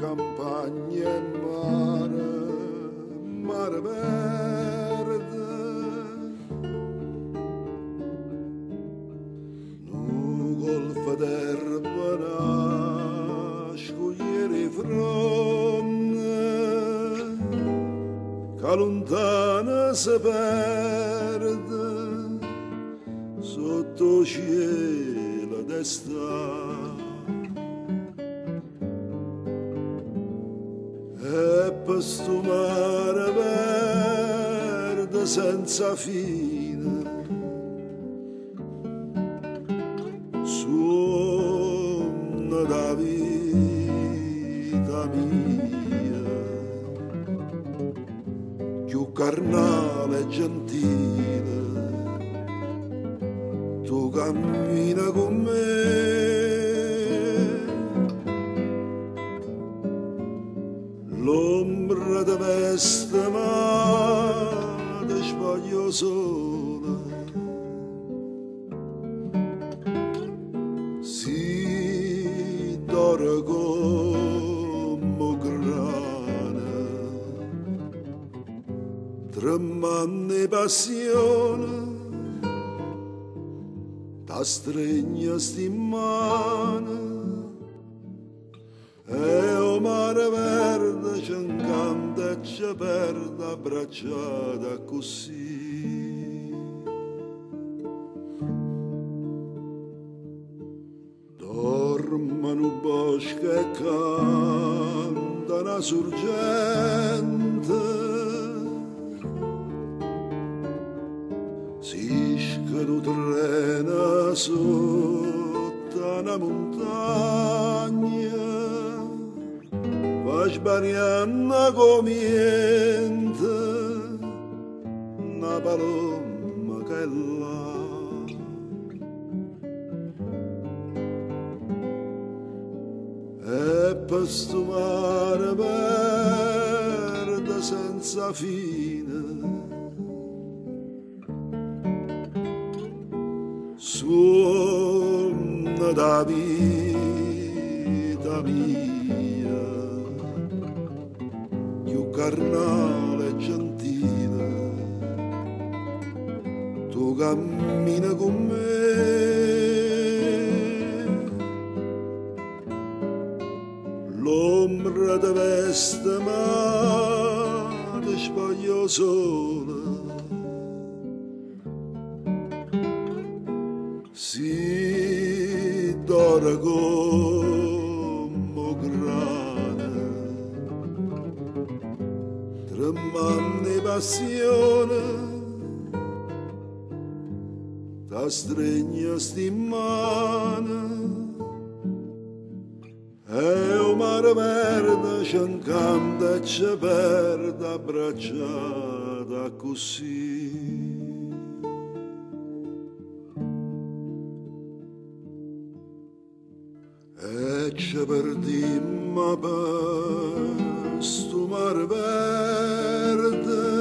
campagna e mare, mare verde, un golfo d'erba nascogliere fronde, che lontana si perde sotto cielo d'estate. E per sto mare verde senza fine suona da vita mia, più carnale e gentile, tu cammina con me. L'ombra di veste ma ti sbaglio sola, si d'ora come grana, tremando passione, ta stregna sti mano. E o mare verde ci incanta e ci perde abbracciata così. Dormano boschi e canta una sorgente, si scano trena sotto una montagna, va sbagliando come niente una paloma che è là. E per sto mare verde senza fine suona da vita mia, più carnale e gentile, tu cammina con me. L'ombra ti veste ma ti sbaglio sola, si d'ora come grana, tremando di passione, ta stregna sti mano. E o mare verde ci incanta e ci perde abbracciata così. E ci perdimmo per sto mare verde